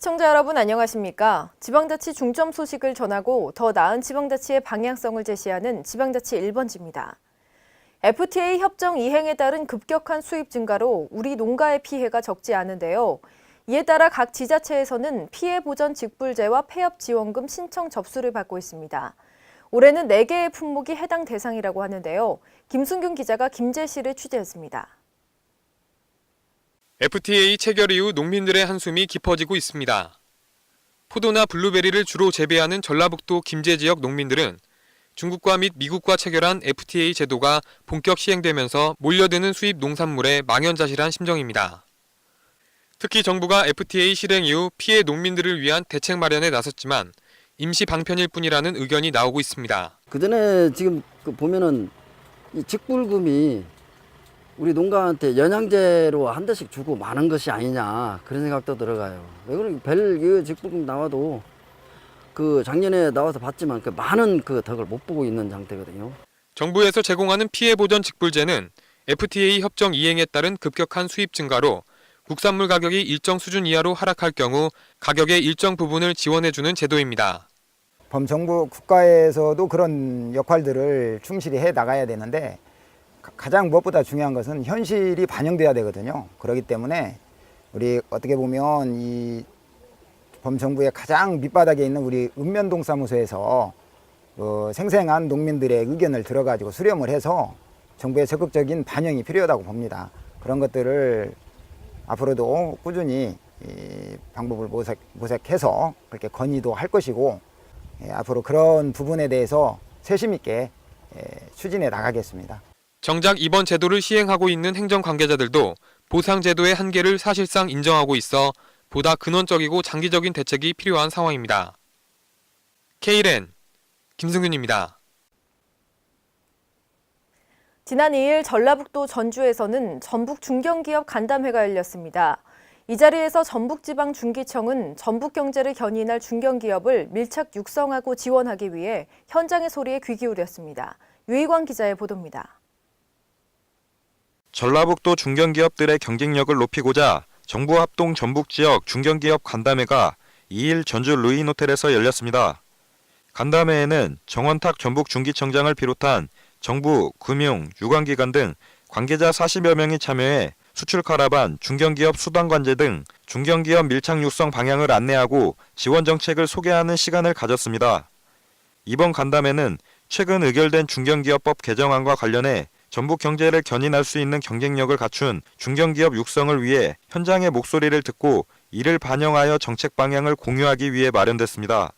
시청자 여러분 안녕하십니까? 지방자치 중점 소식을 전하고 더 나은 지방자치의 방향성을 제시하는 지방자치 1번지입니다. FTA 협정 이행에 따른 급격한 수입 증가로 우리 농가의 피해가 적지 않은데요. 이에 따라 각 지자체에서는 피해 보전 직불제와 폐업 지원금 신청 접수를 받고 있습니다. 올해는 4개의 품목이 해당 대상이라고 하는데요. 김순균 기자가 김제시를 취재했습니다. FTA 체결 이후 농민들의 한숨이 깊어지고 있습니다. 포도나 블루베리를 주로 재배하는 전라북도 김제 지역 농민들은 중국과 및 미국과 체결한 FTA 제도가 본격 시행되면서 몰려드는 수입 농산물에 망연자실한 심정입니다. 특히 정부가 FTA 실행 이후 피해 농민들을 위한 대책 마련에 나섰지만 임시 방편일 뿐이라는 의견이 나오고 있습니다. 그전에 지금 보면은 이 직불금이 우리 농가한테 연양제로 한 대씩 주고 많은 것이 아니냐 그런 생각도 들어가요. 왜 그러면 별 직불금 나와도 그 작년에 나와서 봤지만 그 많은 그 덕을 못 보고 있는 상태거든요. 정부에서 제공하는 피해 보전 직불제는 FTA 협정 이행에 따른 급격한 수입 증가로 국산물 가격이 일정 수준 이하로 하락할 경우 가격의 일정 부분을 지원해주는 제도입니다. 범정부 국가에서도 그런 역할들을 충실히 해 나가야 되는데 가장 무엇보다 중요한 것은 현실이 반영돼야 되거든요. 그렇기 때문에 우리 어떻게 보면 이 범정부의 가장 밑바닥에 있는 우리 읍면동사무소에서 생생한 농민들의 의견을 들어가지고 수렴을 해서 정부의 적극적인 반영이 필요하다고 봅니다. 그런 것들을 앞으로도 꾸준히 이 방법을 모색해서 그렇게 건의도 할 것이고 앞으로 그런 부분에 대해서 세심 있게 추진해 나가겠습니다. 정작 이번 제도를 시행하고 있는 행정 관계자들도 보상 제도의 한계를 사실상 인정하고 있어 보다 근원적이고 장기적인 대책이 필요한 상황입니다. K랜 김승균입니다. 지난 2일 전라북도 전주에서는 전북 중견기업 간담회가 열렸습니다. 이 자리에서 전북지방중기청은 전북 경제를 견인할 중견기업을 밀착 육성하고 지원하기 위해 현장의 소리에 귀 기울였습니다. 유희광 기자의 보도입니다. 전라북도 중견기업들의 경쟁력을 높이고자 정부 합동 전북지역 중견기업 간담회가 2일 전주 루인호텔에서 열렸습니다. 간담회에는 정원탁 전북중기청장을 비롯한 정부, 금융, 유관기관 등 관계자 40여 명이 참여해 수출 카라반, 중견기업 수당관제 등 중견기업 밀착 육성 방향을 안내하고 지원 정책을 소개하는 시간을 가졌습니다. 이번 간담회는 최근 의결된 중견기업법 개정안과 관련해 전북 경제를 견인할 수 있는 경쟁력을 갖춘 중견기업 육성을 위해 현장의 목소리를 듣고 이를 반영하여 정책 방향을 공유하기 위해 마련됐습니다.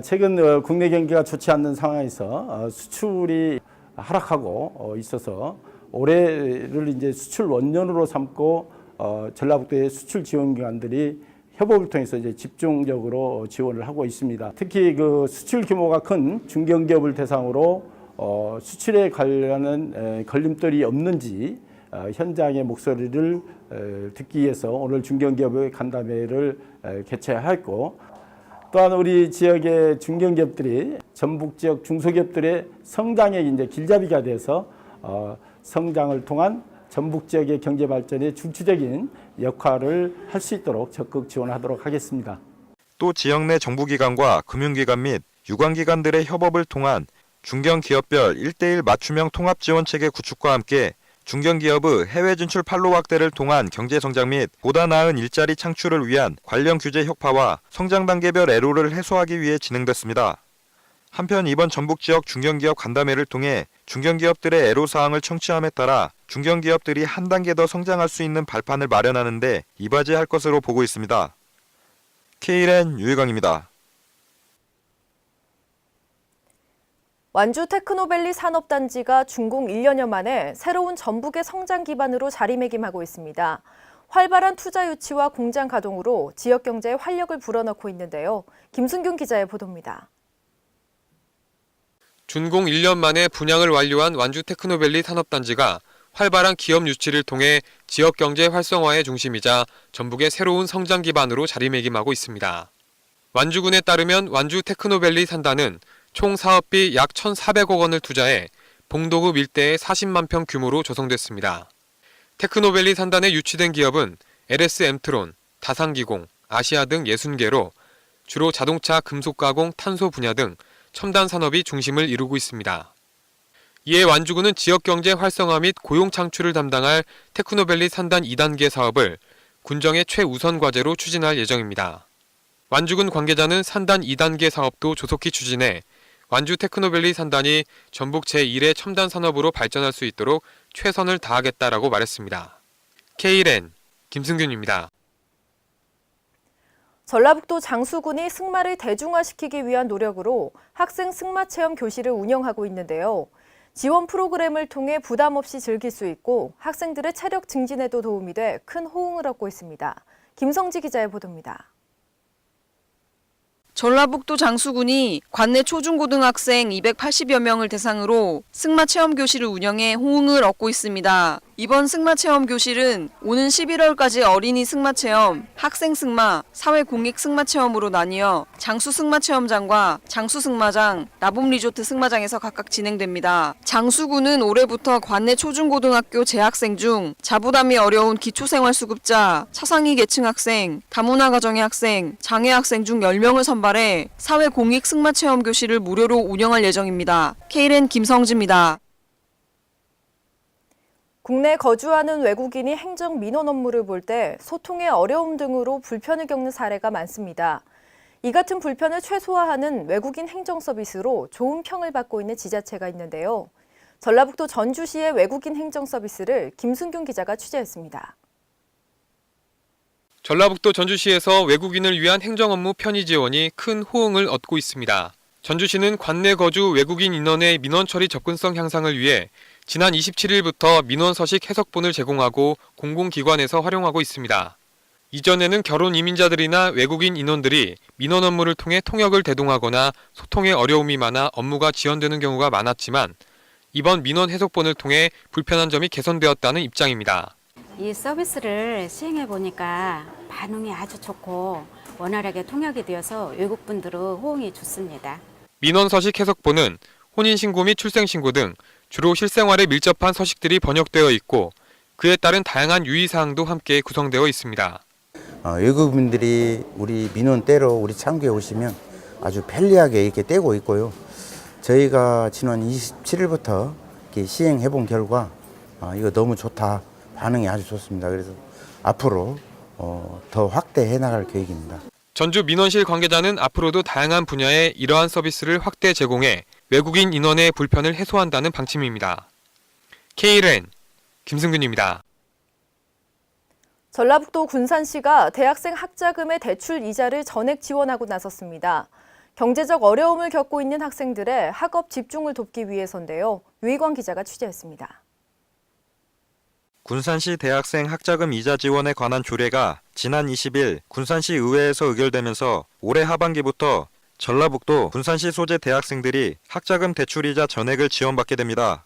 최근 국내 경기가 좋지 않는 상황에서 수출이 하락하고 있어서 올해를 이제 수출 원년으로 삼고 전라북도의 수출 지원기관들이 협업을 통해서 이제 집중적으로 지원을 하고 있습니다. 특히 그 수출 규모가 큰 중견기업을 대상으로 수출에 관련한 걸림돌이 없는지 현장의 목소리를 듣기 위해서 오늘 중견기업의 간담회를 개최하였고, 또한 우리 지역의 중견기업들이 전북 지역 중소기업들의 성장의 이제 길잡이가 돼서 성장을 통한 전북 지역의 경제 발전에 중추적인 역할을 할 수 있도록 적극 지원하도록 하겠습니다. 또 지역 내 정부기관과 금융기관 및 유관기관들의 협업을 통한 중견기업별 1:1 맞춤형 통합지원체계 구축과 함께 중견기업의 해외 진출 판로 확대를 통한 경제성장 및 보다 나은 일자리 창출을 위한 관련 규제 혁파와 성장 단계별 애로를 해소하기 위해 진행됐습니다. 한편 이번 전북지역 중견기업 간담회를 통해 중견기업들의 애로사항을 청취함에 따라 중견기업들이 한 단계 더 성장할 수 있는 발판을 마련하는 데 이바지할 것으로 보고 있습니다. K랜 유희광입니다. 완주 테크노밸리 산업단지가 준공 1년여 만에 새로운 전북의 성장 기반으로 자리매김하고 있습니다. 활발한 투자 유치와 공장 가동으로 지역 경제에 활력을 불어넣고 있는데요. 김순균 기자의 보도입니다. 준공 1년 만에 분양을 완료한 완주 테크노밸리 산업단지가 활발한 기업 유치를 통해 지역 경제 활성화의 중심이자 전북의 새로운 성장 기반으로 자리매김하고 있습니다. 완주군에 따르면 완주 테크노밸리 산단은 총 사업비 약 1,400억 원을 투자해 봉도읍 일대의 40만 평 규모로 조성됐습니다. 테크노밸리 산단에 유치된 기업은 LS 엠트론, 다상기공, 아시아 등 60개로 주로 자동차, 금속 가공, 탄소 분야 등 첨단 산업이 중심을 이루고 있습니다. 이에 완주군은 지역경제 활성화 및 고용 창출을 담당할 테크노밸리 산단 2단계 사업을 군정의 최우선 과제로 추진할 예정입니다. 완주군 관계자는 산단 2단계 사업도 조속히 추진해 완주 테크노밸리 산단이 전북 제1의 첨단 산업으로 발전할 수 있도록 최선을 다하겠다라고 말했습니다. K랜 김승균입니다. 전라북도 장수군이 승마를 대중화시키기 위한 노력으로 학생 승마 체험 교실을 운영하고 있는데요. 지원 프로그램을 통해 부담 없이 즐길 수 있고 학생들의 체력 증진에도 도움이 돼 큰 호응을 얻고 있습니다. 김성지 기자의 보도입니다. 전라북도 장수군이 관내 초중고등학생 280여 명을 대상으로 승마 체험 교실을 운영해 호응을 얻고 있습니다. 이번 승마 체험 교실은 오는 11월까지 어린이 승마 체험, 학생 승마, 사회 공익 승마 체험으로 나뉘어 장수 승마 체험장과 장수 승마장, 나봄 리조트 승마장에서 각각 진행됩니다. 장수군은 올해부터 관내 초중고등학교 재학생 중 자부담이 어려운 기초생활수급자, 차상위 계층 학생, 다문화 가정의 학생, 장애 학생 중 10명을 선발해 사회 공익 승마 체험 교실을 무료로 운영할 예정입니다. K랜 김성지입니다. 국내 거주하는 외국인이 행정 민원 업무를 볼 때 소통의 어려움 등으로 불편을 겪는 사례가 많습니다. 이 같은 불편을 최소화하는 외국인 행정 서비스로 좋은 평을 받고 있는 지자체가 있는데요. 전라북도 전주시의 외국인 행정 서비스를 김순균 기자가 취재했습니다. 전라북도 전주시에서 외국인을 위한 행정 업무 편의 지원이 큰 호응을 얻고 있습니다. 전주시는 관내 거주 외국인 인원의 민원 처리 접근성 향상을 위해 지난 27일부터 민원 서식 해석본을 제공하고 공공기관에서 활용하고 있습니다. 이전에는 결혼 이민자들이나 외국인 인원들이 민원 업무를 통해 통역을 대동하거나 소통에 어려움이 많아 업무가 지연되는 경우가 많았지만 이번 민원 해석본을 통해 불편한 점이 개선되었다는 입장입니다. 이 서비스를 시행해 보니까 반응이 아주 좋고 원활하게 통역이 되어서 외국분들의 호응이 좋습니다. 민원 서식 해석본은 혼인신고 및 출생신고 등 주로 실생활에 밀접한 서식들이 번역되어 있고 그에 따른 다양한 유의사항도 함께 구성되어 있습니다. 외국인들이 우리 민원 떼러 우리 창구에 오시면 아주 편리하게 이렇게 떼고 있고요. 저희가 지난 27일부터 이렇게 시행해 본 결과 이거 너무 좋다. 반응이 아주 좋습니다. 그래서 앞으로 더 확대해 나갈 계획입니다. 전주 민원실 관계자는 앞으로도 다양한 분야에 이러한 서비스를 확대 제공해 외국인 인원의 불편을 해소한다는 방침입니다. K랜 김승균입니다. 전라북도 군산시가 대학생 학자금의 대출 이자를 전액 지원하고 나섰습니다. 경제적 어려움을 겪고 있는 학생들의 학업 집중을 돕기 위해서인데요. 유희광 기자가 취재했습니다. 군산시 대학생 학자금 이자 지원에 관한 조례가 지난 20일 군산시 의회에서 의결되면서 올해 하반기부터 전라북도 군산시 소재 대학생들이 학자금 대출이자 전액을 지원받게 됩니다.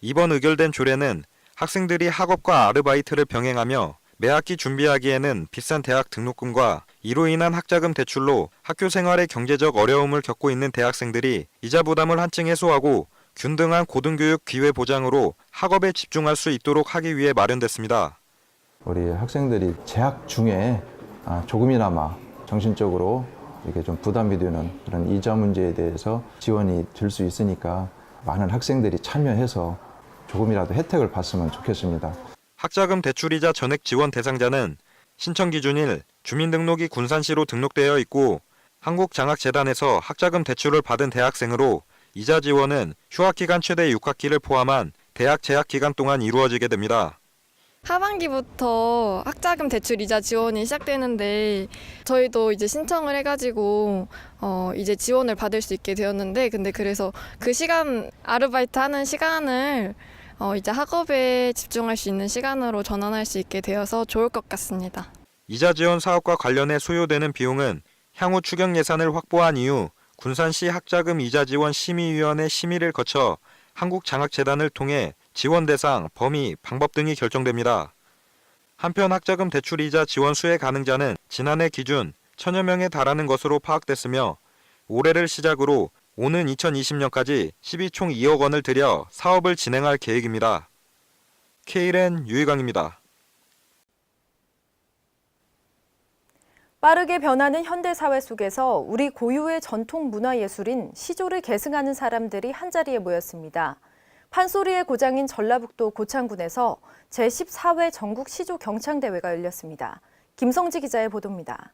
이번 의결된 조례는 학생들이 학업과 아르바이트를 병행하며 매학기 준비하기에는 비싼 대학 등록금과 이로 인한 학자금 대출로 학교 생활에 경제적 어려움을 겪고 있는 대학생들이 이자 부담을 한층 해소하고 균등한 고등교육 기회 보장으로 학업에 집중할 수 있도록 하기 위해 마련됐습니다. 우리 학생들이 재학 중에 조금이나마 정신적으로 이렇게 좀 부담이 되는 그런 이자 문제에 대해서 지원이 될 수 있으니까 많은 학생들이 참여해서 조금이라도 혜택을 봤으면 좋겠습니다. 학자금 대출이자 전액 지원 대상자는 신청 기준일 주민등록이 군산시로 등록되어 있고 한국장학재단에서 학자금 대출을 받은 대학생으로 이자 지원은 휴학기간 최대 6학기를 포함한 대학 재학 기간 동안 이루어지게 됩니다. 하반기부터 학자금 대출 이자 지원이 시작되는데 저희도 이제 신청을 해가지고 이제 지원을 받을 수 있게 되었는데 근데 그래서 그 시간 아르바이트 하는 시간을 이제 학업에 집중할 수 있는 시간으로 전환할 수 있게 되어서 좋을 것 같습니다. 이자 지원 사업과 관련해 소요되는 비용은 향후 추경 예산을 확보한 이후 군산시 학자금 이자 지원 심의위원회 심의를 거쳐 한국장학재단을 통해 지원 대상, 범위, 방법 등이 결정됩니다. 한편 학자금 대출 이자 지원 수혜 가능자는 지난해 기준 1000여 명에 달하는 것으로 파악됐으며 올해를 시작으로 오는 2020년까지 12총 2억 원을 들여 사업을 진행할 계획입니다. K랜 유희광입니다. 빠르게 변하는 현대사회 속에서 우리 고유의 전통 문화예술인 시조를 계승하는 사람들이 한자리에 모였습니다. 판소리의 고장인 전라북도 고창군에서 제14회 전국 시조 경창대회가 열렸습니다. 김성지 기자의 보도입니다.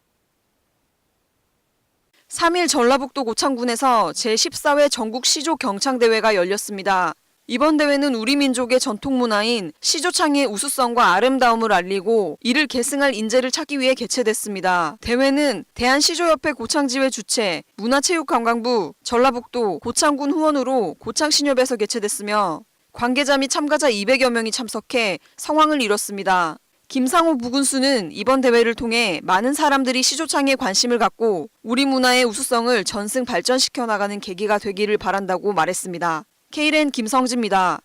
3일 전라북도 고창군에서 제14회 전국 시조 경창대회가 열렸습니다. 이번 대회는 우리 민족의 전통 문화인 시조창의 우수성과 아름다움을 알리고 이를 계승할 인재를 찾기 위해 개최됐습니다. 대회는 대한시조협회 고창지회 주최, 문화체육관광부, 전라북도 고창군 후원으로 고창신협에서 개최됐으며 관계자 및 참가자 200여 명이 참석해 성황을 이뤘습니다. 김상호 부군수는 이번 대회를 통해 많은 사람들이 시조창에 관심을 갖고 우리 문화의 우수성을 전승 발전시켜 나가는 계기가 되기를 바란다고 말했습니다. K랜 김성지입니다.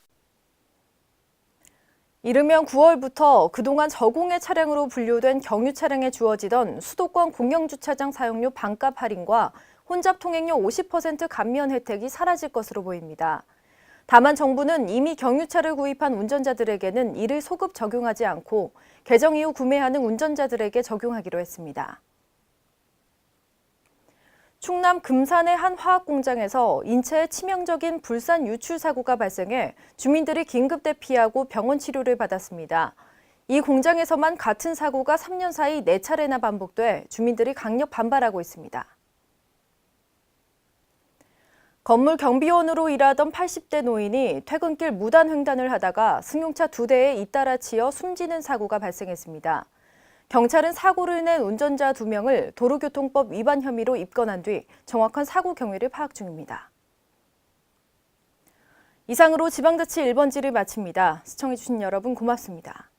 이르면 9월부터 그동안 저공해 차량으로 분류된 경유 차량에 주어지던 수도권 공영주차장 사용료 반값 할인과 혼잡 통행료 50% 감면 혜택이 사라질 것으로 보입니다. 다만 정부는 이미 경유차를 구입한 운전자들에게는 이를 소급 적용하지 않고 개정 이후 구매하는 운전자들에게 적용하기로 했습니다. 충남 금산의 한 화학 공장에서 인체에 치명적인 불산 유출 사고가 발생해 주민들이 긴급 대피하고 병원 치료를 받았습니다. 이 공장에서만 같은 사고가 3년 사이 4차례나 반복돼 주민들이 강력 반발하고 있습니다. 건물 경비원으로 일하던 80대 노인이 퇴근길 무단 횡단을 하다가 승용차 2대에 잇따라 치여 숨지는 사고가 발생했습니다. 경찰은 사고를 낸 운전자 2명을 도로교통법 위반 혐의로 입건한 뒤 정확한 사고 경위를 파악 중입니다. 이상으로 지방자치 1번지를 마칩니다. 시청해주신 여러분 고맙습니다.